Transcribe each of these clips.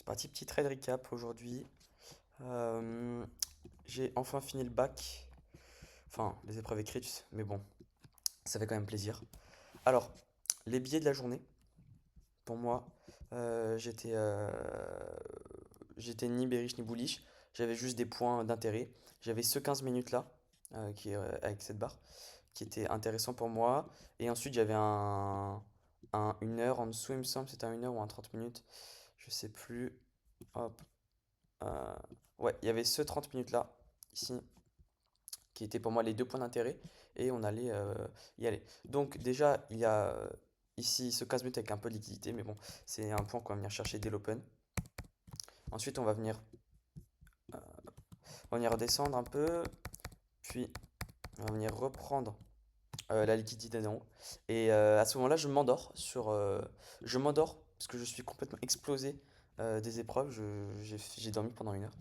C'est parti, petit trade recap aujourd'hui. Euh, j'ai enfin fini le bac, enfin les épreuves écrites, mais bon, ça fait quand même plaisir. Alors, les billets de la journée, pour moi, j'étais ni bearish ni bullish, j'avais juste des points d'intérêt. J'avais ce 15 minutes là, avec cette barre, qui était intéressant pour moi. Et ensuite, j'avais une heure en dessous, il me semble, c'était un 1 heure ou un 30 minutes, je sais plus. Hop. Euh, ouais, il y avait ce 30 minutes là, ici, qui étaient pour moi les deux points d'intérêt, et on allait y aller. Donc déjà, il y a ici ce 15 minutes avec un peu de liquidité, mais bon, c'est un point qu'on va venir chercher dès l'open. Ensuite, on va venir redescendre un peu, puis on va venir reprendre la liquidité d'en haut. Et à ce moment-là, je m'endors parce que je suis complètement explosé des épreuves. J'ai dormi pendant 1 heure.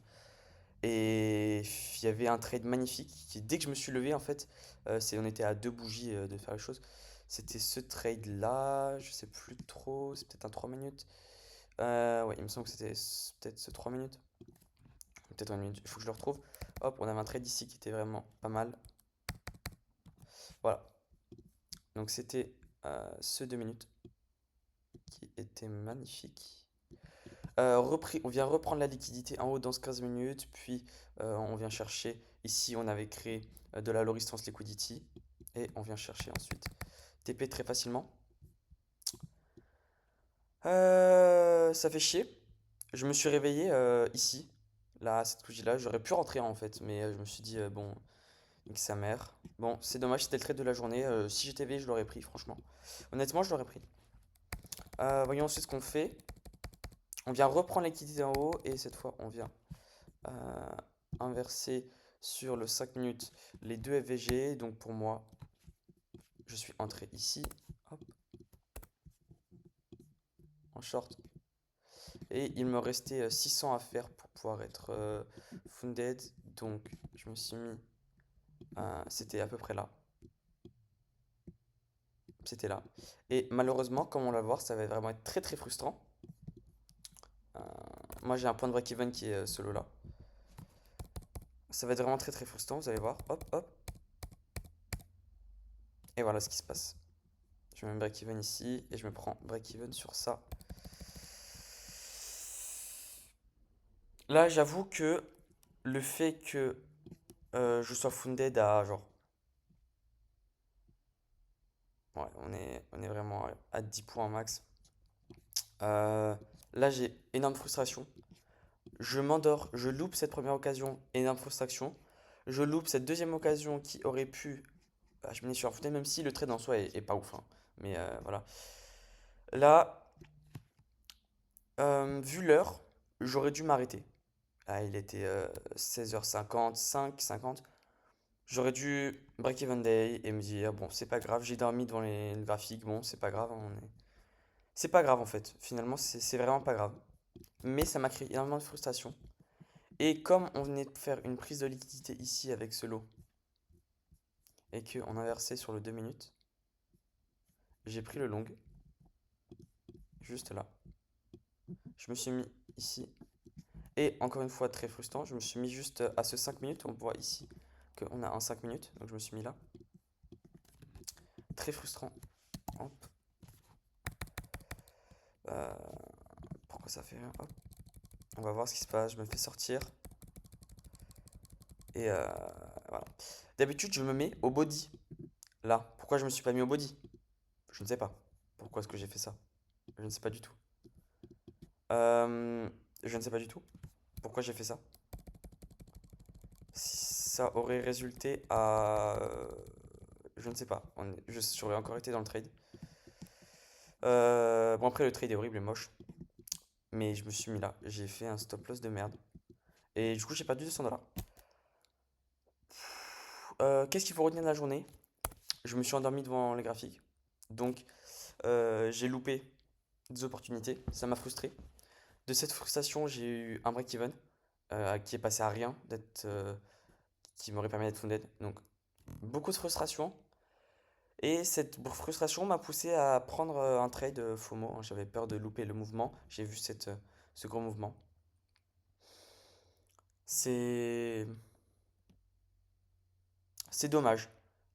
Et il y avait un trade magnifique dès que je me suis levé, en fait, on était à deux bougies de faire les choses. C'était ce trade-là, je sais plus trop, c'est peut-être un 3 minutes. Ouais, il me semble que peut-être ce 3 minutes. Peut-être 1 minute, il faut que je le retrouve. Hop, on avait un trade ici qui était vraiment pas mal. Voilà, donc c'était ce 2 minutes qui était magnifique. On vient reprendre la liquidité en haut dans ce 15 minutes, puis on vient chercher, ici on avait créé de la low resistance liquidity, et on vient chercher ensuite TP très facilement. Ça fait chier, je me suis réveillé ici, là, cette bougie-là, j'aurais pu rentrer en fait, mais je me suis dit, bon, nique sa mère. Bon, c'est dommage, c'était le trade de la journée, si j'étais éveillé, je l'aurais pris, franchement. Honnêtement, je l'aurais pris. Voyons ensuite ce qu'on fait. On vient reprendre la liquidité en haut, et cette fois, on vient euh, inverser sur le 5 minutes les deux FVG. Donc pour moi, je suis entré ici, hop, en short. Et il me restait 600 à faire pour pouvoir être funded. Donc je me suis mis, c'était à peu près là. C'était là. Et malheureusement, comme on va le voir, ça va vraiment être très très frustrant. Euh, Moi j'ai un point de break-even qui est ce lot là. Ça va être vraiment très très frustrant, vous allez voir. Hop, hop. Et voilà ce qui se passe. Je mets un break-even ici et je me prends break-even sur ça. Là, j'avoue que le fait que je sois funded à genre. Ouais, on est vraiment à 10 points max. Euh, Là, j'ai énorme frustration. Je m'endors, je loupe cette première occasion, énorme frustration. Je loupe cette deuxième occasion qui aurait pu. Bah, je me suis funded, même si le trade en soi est pas ouf, hein. Mais voilà. Là, vu l'heure, j'aurais dû m'arrêter. Ah, il était 16h50, 50. J'aurais dû break even day et me dire, bon, c'est pas grave, j'ai dormi devant le graphique, bon, c'est pas grave, c'est pas grave en fait, finalement, c'est vraiment pas grave. Mais ça m'a créé énormément de frustration. Et comme on venait de faire une prise de liquidité ici avec ce lot, et qu'on inversait sur le 2 minutes, j'ai pris le long, juste là. Je me suis mis ici. Et encore une fois, très frustrant, je me suis mis juste à ce 5 minutes, on voit ici qu'on a un 5 minutes, donc je me suis mis là. Très frustrant. Hop. Euh, Pourquoi ça fait rien? Hop. On va voir ce qui se passe. Je me fais sortir. Et voilà. D'habitude, je me mets au body. Là. Pourquoi je me suis pas mis au body? Je ne sais pas. Pourquoi est-ce que j'ai fait ça? Je ne sais pas du tout. Euh, je ne sais pas du tout. Pourquoi j'ai fait ça? Ça aurait résulté à. Je ne sais pas. J'aurais encore été dans le trade. Bon, après, le trade est horrible et moche. Mais je me suis mis là. J'ai fait un stop loss de merde. Et du coup, j'ai perdu 200 dollars. Qu'est-ce qu'il faut retenir de la journée? Je me suis endormi devant les graphiques. Donc, j'ai loupé des opportunités. Ça m'a frustré. De cette frustration, j'ai eu un break-even qui est passé à rien, qui m'aurait permis d'être funded. Donc, beaucoup de frustration. Et cette frustration m'a poussé à prendre un trade FOMO, hein. J'avais peur de louper le mouvement. J'ai vu ce gros mouvement. C'est c'est dommage.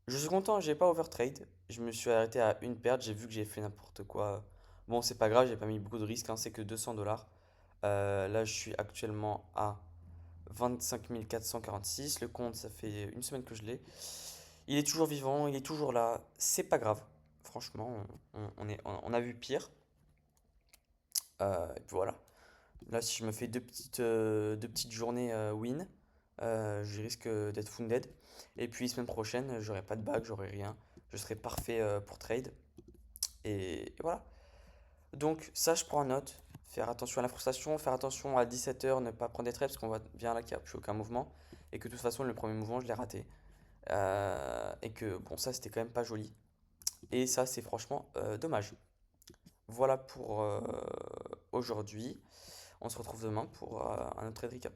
Je suis content, j'ai pas overtrade. Je me suis arrêté à une perte, j'ai vu que j'ai fait n'importe quoi. Bon, c'est pas grave, j'ai pas mis beaucoup de risques, hein, c'est que 200 $. Là, je suis actuellement à 25 446. Le compte, ça fait une semaine que je l'ai. Il est toujours vivant, il est toujours là. C'est pas grave. Franchement, on a vu pire. Et puis voilà. Là, si je me fais deux petites journées win, je risque d'être wounded. Et puis, semaine prochaine, j'aurai pas de bague, j'aurai rien. Je serai parfait pour trade. Et voilà. Donc, ça, je prends en note. Faire attention à la frustration, faire attention à 17 h, ne pas prendre des traits parce qu'on voit bien là qu'il n'y a plus aucun mouvement. Et que de toute façon, le premier mouvement, je l'ai raté. Et que, bon, ça, c'était quand même pas joli. Et ça, c'est franchement dommage. Voilà pour aujourd'hui. On se retrouve demain pour un autre trade recap.